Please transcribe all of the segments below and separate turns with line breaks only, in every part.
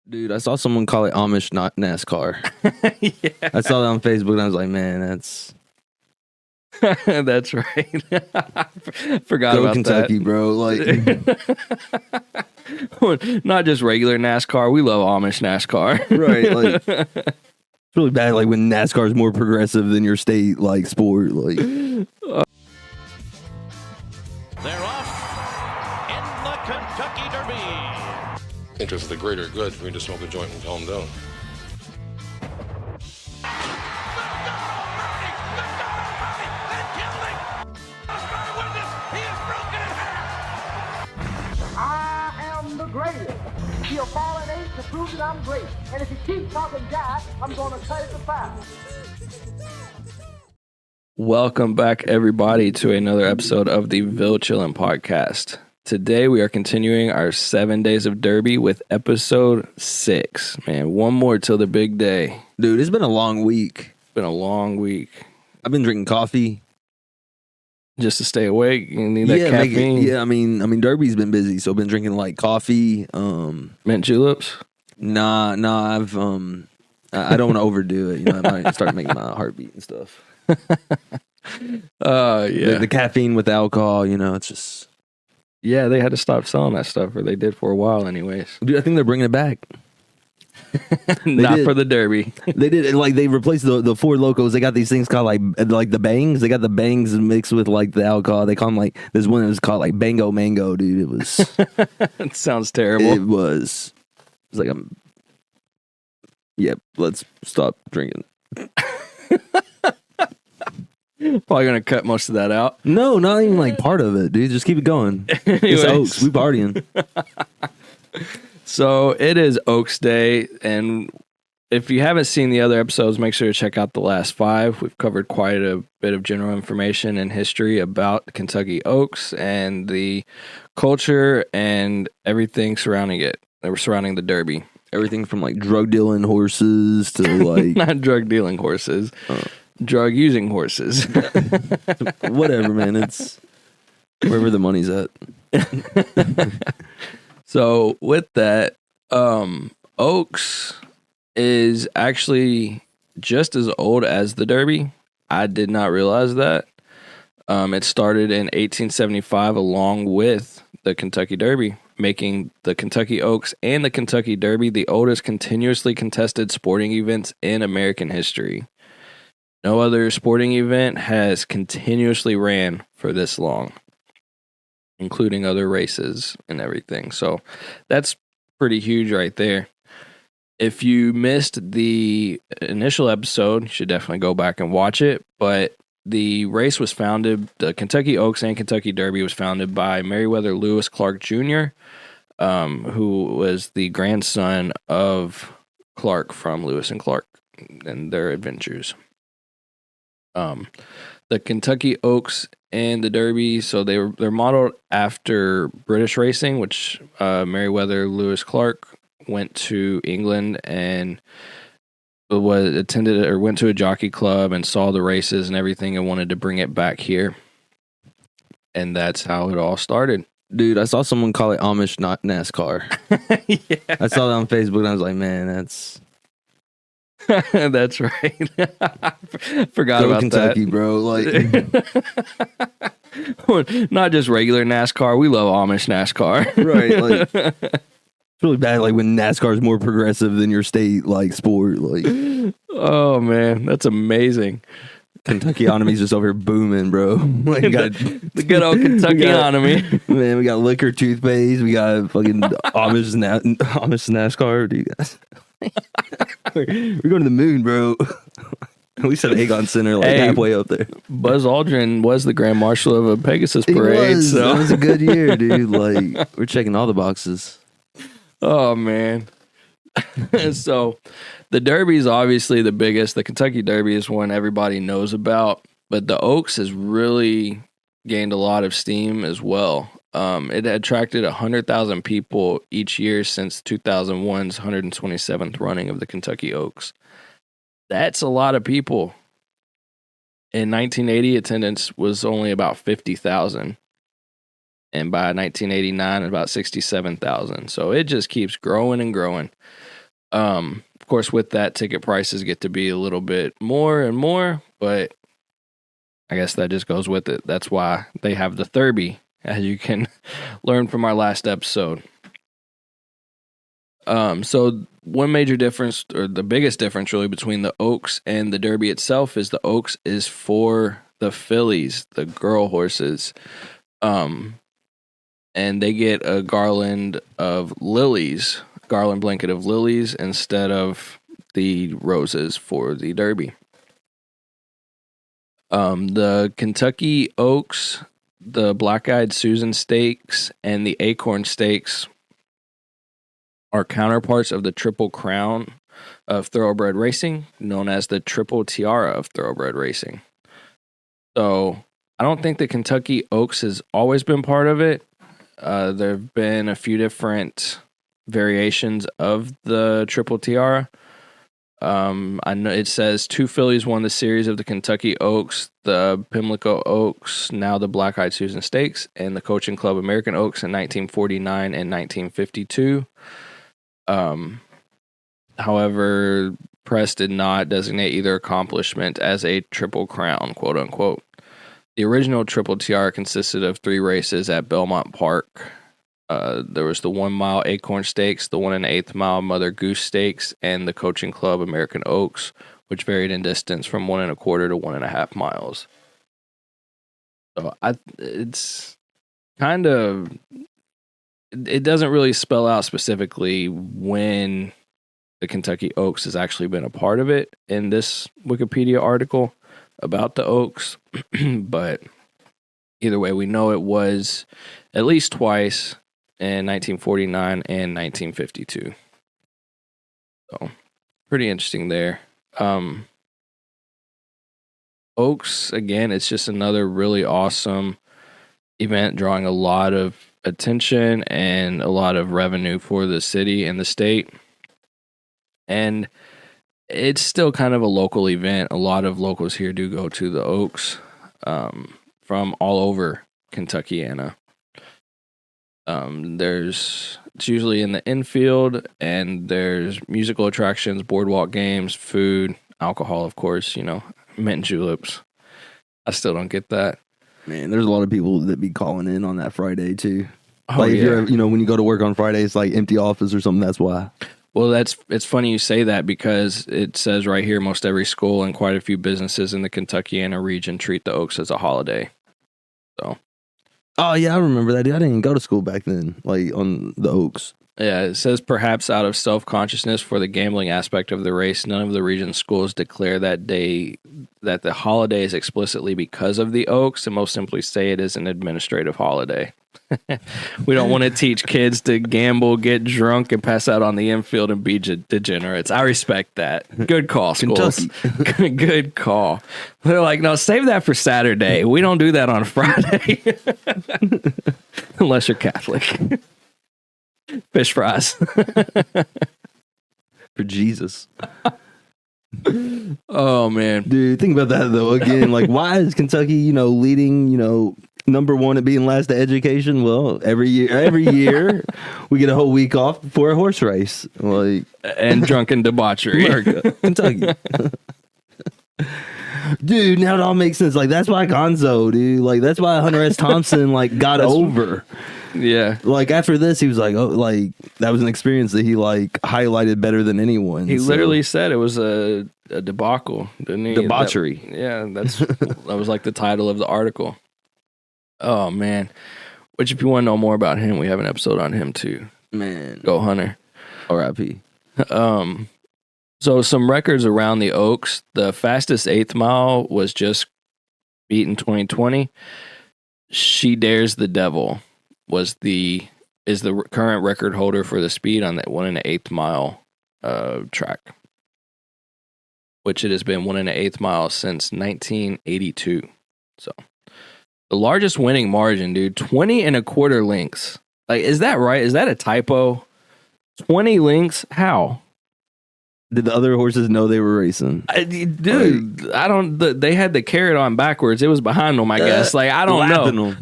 Dude, I saw someone call it Amish not NASCAR.
Yeah,
I saw that on Facebook and I was like, man, that's
that's right. Forgot
go
about
Kentucky, bro. Like,
that. Not just regular NASCAR. We love Amish NASCAR.
right? Like, it's really bad. Like when NASCAR is more progressive than your state, like sport. Like,
They're off in the Kentucky Derby.
Interest of the greater good for me to smoke a joint and calm down.
I am the greatest. He'll fall an eight to prove that I'm great. And if he keeps talking Jack, I'm going to cut it to 5.
Welcome back, everybody, to another episode of the Ville Chillin' Podcast. Today, we are continuing our 7 days of Derby with episode 6. Man, one more till the big day.
dude, it's been a long week.
Been a long week.
I've been drinking coffee.
Just to stay awake, you need that caffeine.
I mean, Derby's been busy, so I've been drinking like coffee.
Mint juleps.
Nah, I've I don't want to overdo it. You know, I might start making my heart beat and stuff.
Yeah.
The caffeine with alcohol, you know, it's just.
Yeah, they had to stop selling that stuff, or they did for a while anyways.
Dude, I think they're bringing it back.
Not
did.
for the Derby.
They did, like, they replaced the Four Locos. They got these things called like the bangs. They got the bangs mixed with like the alcohol. They call them like, there's one that was called like Bango Mango, dude. It was.
It sounds terrible.
It was like yep, let's stop drinking.
Probably gonna cut most of that out.
No, not even like part of it, dude. Just keep it going. It's
Anyways.
Oaks. We partying.
So it is Oaks Day, and if you haven't seen the other episodes, make sure to check out the last 5. We've covered quite a bit of general information and history about Kentucky Oaks and the culture and everything surrounding it. That were surrounding the Derby.
Everything from like drug dealing horses to like
Not drug dealing horses, drug using horses.
whatever, man. It's wherever the money's at.
So with that, Oaks is actually just as old as the Derby. I did not realize that. It started in 1875 along with the Kentucky Derby, making the Kentucky Oaks and the Kentucky Derby the oldest continuously contested sporting events in American history. No other sporting event has continuously ran for this long, including other races and everything. So that's pretty huge right there. If you missed the initial episode, you should definitely go back and watch it. But the race was founded, the Kentucky Oaks and Kentucky Derby was founded by Meriwether Lewis Clark Jr., who was the grandson of Clark from Lewis and Clark and their adventures. The Kentucky Oaks and the Derby, so they're modeled after British racing, which Meriwether Lewis Clark went to England and went to a jockey club and saw the races and everything and wanted to bring it back here. And that's how it all started.
Dude, I saw someone call it Amish not NASCAR.
Yeah,
I saw that on Facebook and I was like, man, that's
that's right. Forgot
go
about
Kentucky,
that.
bro. Like,
Not just regular NASCAR. We love Amish NASCAR.
right? Like, it's really bad. Like when NASCAR is more progressive than your state, like sport. Like,
Oh man, that's amazing.
Kentucky economy's just over here booming, bro. Like, we got
The good old Kentucky economy.
man, we got liquor, toothpaste, we got fucking Amish NASCAR. Do you guys? We're going to the moon, bro. We set Aegon Center like
Hey.
halfway up there.
Buzz Aldrin was the Grand Marshal of a Pegasus
It
parade.
was.
So
That was a good year, dude. Like, we're checking all the boxes.
Oh man. So the Derby is obviously the biggest. The Kentucky Derby is one everybody knows about, but the Oaks has really gained a lot of steam as well. It attracted 100,000 people each year since 2001's 127th running of the Kentucky Oaks. That's a lot of people. In 1980, attendance was only about 50,000. And by 1989, about 67,000. So it just keeps growing and growing. Of course, with that, ticket prices get to be a little bit more and more, but I guess that just goes with it. That's why they have the Derby, as you can learn from our last episode. So one major difference, or the biggest difference really, between the Oaks and the Derby itself is the Oaks is for the fillies, the girl horses. And they get a garland blanket of lilies instead of the roses for the Derby. The Kentucky Oaks, the Black-Eyed Susan Stakes, and the Acorn Stakes are counterparts of the Triple Crown of thoroughbred racing, known as the Triple Tiara of thoroughbred racing. So I don't think the Kentucky Oaks has always been part of it. There have been a few different variations of the Triple Tiara. I know it says 2 fillies won the series of the Kentucky Oaks, the Pimlico Oaks, now the Black-Eyed Susan Stakes, and the Coaching Club American Oaks in 1949 and 1952. However, press did not designate either accomplishment as a Triple Crown, quote unquote. The original Triple Tiara consisted of 3 races at Belmont Park. There was the 1 mile Acorn Stakes, the 1 1/8 mile Mother Goose Stakes, and the Coaching Club American Oaks, which varied in distance from 1 1/4 to 1.5 miles. So it's kind of, it doesn't really spell out specifically when the Kentucky Oaks has actually been a part of it in this Wikipedia article about the Oaks, but either way, we know it was at least twice in 1949 and 1952. So, pretty interesting there. Oaks, again, it's just another really awesome event drawing a lot of attention and a lot of revenue for the city and the state. And it's still kind of a local event. A lot of locals here do go to the Oaks from all over Kentuckiana. It's usually in the infield, and there's musical attractions, boardwalk games, food, alcohol, of course, mint juleps. I still don't get that.
Man, there's a lot of people that be calling in on that Friday too.
Oh,
like if
yeah.
you're, when you go to work on Friday, it's like empty office or something. That's why.
Well, it's funny you say that, because it says right here, most every school and quite a few businesses in the Kentuckiana region treat the Oaks as a holiday. So.
Oh, yeah, I remember that. Dude, I didn't even go to school back then, like on the Oaks.
Yeah, it says perhaps out of self-consciousness for the gambling aspect of the race, none of the region's schools declare that the holiday is explicitly because of the Oaks, and most simply say it is an administrative holiday. We don't want to teach kids to gamble, get drunk, and pass out on the infield and be degenerates. I respect that. Good call, schools. Good call. They're like, no, save that for Saturday. We don't do that on Friday. Unless you're Catholic. Fish fries.
For Jesus.
Oh, man.
Dude, think about that, though. Again, like, why is Kentucky, leading, number one at being last to education? Well, every year we get a whole week off before a horse race. Like,
and drunken debauchery.
America, Kentucky. Dude, now it all makes sense. Like, that's why Gonzo, dude. Like, that's why Hunter S. Thompson, like, got over.
Yeah.
Like, after this, he was like, oh, like, that was an experience that he, like, highlighted better than anyone.
He literally said it was a debacle, didn't he?
Debauchery.
That was like the title of the article. Oh, man. Which, if you want to know more about him, we have an episode on him, too.
Man.
Go Hunter.
R.I.P.
So some records around the Oaks. The fastest 8th mile was just beat in 2020. She Dares the Devil is the current record holder for the speed on that 1 1/8 mile track, which it has been 1 1/8 miles since 1982. So the largest winning margin, dude, 20 1/4 lengths. Like, is that right? Is that a typo? 20 lengths? How?
Did the other horses know they were racing?
Dude, I don't. They had the carrot on backwards. It was behind them, I guess. Like I don't know.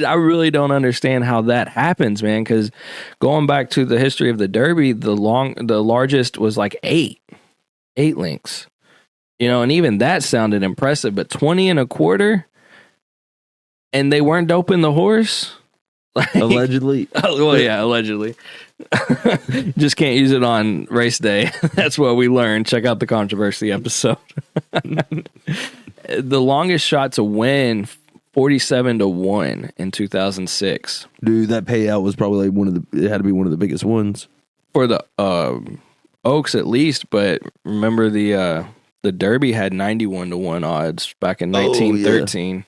I really don't understand how that happens, man. Because going back to the history of the Derby, the largest was like 8 links. You know, and even that sounded impressive. But 20 1/4, and they weren't doping the horse. Like,
Allegedly.
Well, yeah, allegedly. Just can't use it on race day. That's what we learned. Check out the controversy episode. The longest shot to win, 47-1 in 2006.
Dude, that payout was probably like it had to be one of the biggest ones.
For the Oaks at least, but remember the Derby had 91-1 odds back in 1913. Yeah.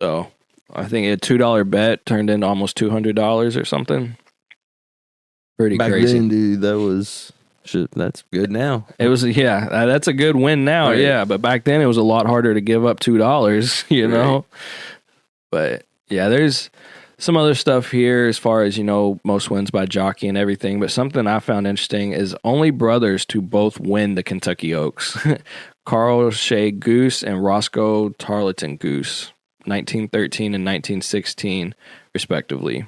So I think a $2 bet turned into almost $200 or something. Pretty
back
crazy.
Then, dude, that was shit. That's good now.
It was, that's a good win now, right. Yeah. But back then it was a lot harder to give up $2, you know? But yeah, there's some other stuff here as far as, you know, most wins by jockey and everything. But something I found interesting is only brothers to both win the Kentucky Oaks. Carl Shea Goose and Roscoe Tarleton Goose, 1913 and 1916, respectively.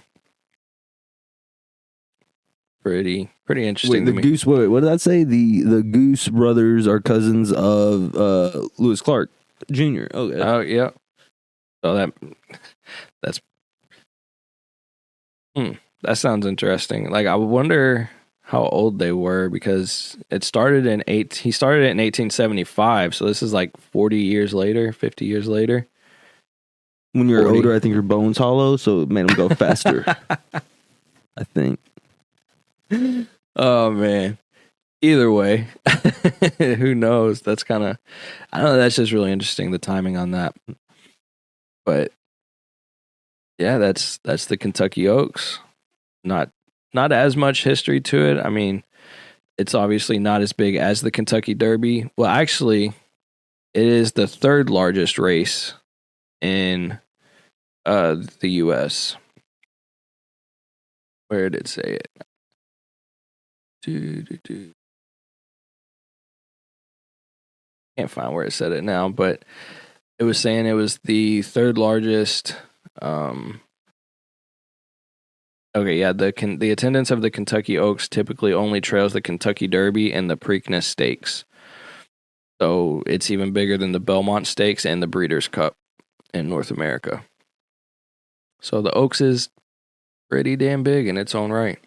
Pretty interesting.
Wait, the Goose. What did that say? The Goose brothers are cousins of Lewis Clark Jr. Okay.
Oh yeah. So that's that sounds interesting. Like I wonder how old they were because he started it in 1875. So this is like 40 years later, 50 years later.
When you're 40. Older, I think your bone's hollow, so it made them go faster. I think.
Oh man. Either way, who knows? That's kind of, I don't know. That's just really interesting. The timing on that, but yeah, that's the Kentucky Oaks. Not as much history to it. I mean, it's obviously not as big as the Kentucky Derby. Well, actually, it is the third largest race in the U.S. Where did it say it? Can't find where it said it now, but it was saying it was the third largest. The attendance of the Kentucky Oaks typically only trails the Kentucky Derby and the Preakness Stakes. So it's even bigger than the Belmont Stakes and the Breeders' Cup in North America. So the Oaks is pretty damn big in its own right.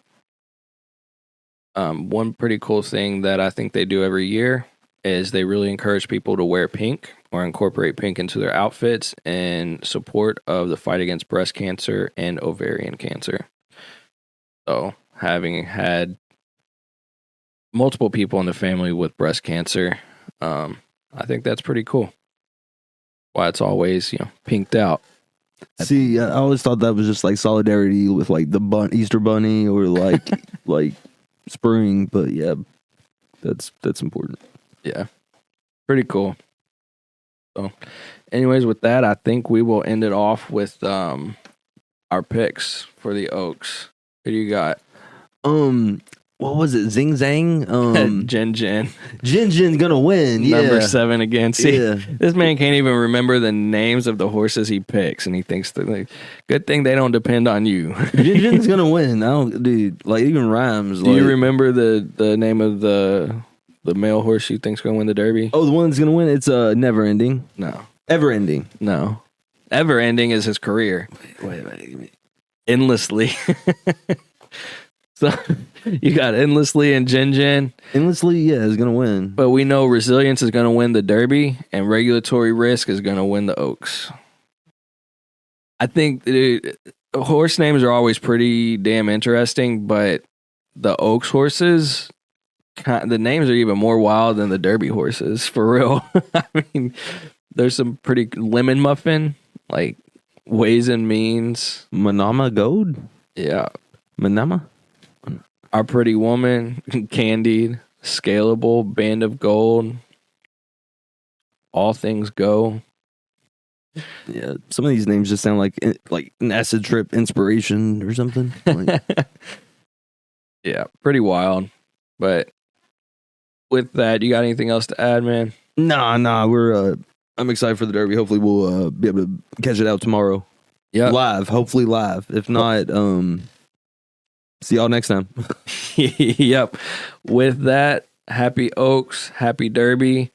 One pretty cool thing that I think they do every year is they really encourage people to wear pink or incorporate pink into their outfits in support of the fight against breast cancer and ovarian cancer. So, having had multiple people in the family with breast cancer, I think that's pretty cool. Why it's always, pinked out.
See, I always thought that was just like solidarity with like the Easter Bunny or like like spring, but yeah, that's important.
Yeah, pretty cool. So, anyways, with that, I think we will end it off with our picks for the Oaks. Who do you got?
What was it? Zing Zang?
Jin.
Jin's gonna win. Yeah.
Number 7 again. See, this man can't even remember the names of the horses he picks, and he thinks that good thing they don't depend on you.
Jin's gonna win. Dude, like even rhymes.
Do you remember the name of the male horse you think's gonna win the Derby?
Oh, the one that's gonna win. It's Never Ending.
No,
Ever Ending.
No, Ever Ending is his career.
Wait.
Endlessly. So you got Endlessly and Jin.
Endlessly, yeah, is gonna win.
But we know Resilience is gonna win the Derby, and Regulatory Risk is gonna win the Oaks. I think horse names are always pretty damn interesting, but the Oaks horses, the names are even more wild than the Derby horses, for real. I mean, there's some pretty Lemon Muffin, like Ways and Means.
Manama Gold?
Yeah.
Manama?
Our Pretty Woman, Candied, Scalable, Band of Gold, All Things Go.
Yeah, some of these names just sound like an acid trip inspiration or something.
Yeah, pretty wild. But with that, you got anything else to add, man?
Nah. We're I'm excited for the Derby. Hopefully, we'll be able to catch it out tomorrow.
Yeah.
Live. Hopefully, live. If not, see y'all next time.
Yep. With that, happy Oaks, happy Derby.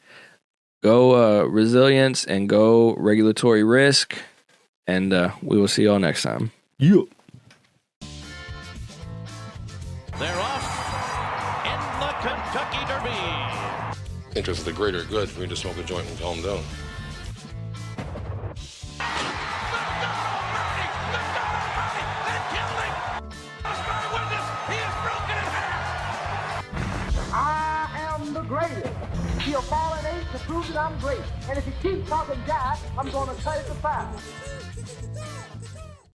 Go resilience and go regulatory risk. And we will see y'all next time.
Yeah.
They're off in the Kentucky Derby.
Interest of the greater good for me to smoke a joint and calm down.
I am the greatest. He'll fall an ace to prove that I'm great. And if he keeps talking Jack, I'm going to cut it to 5.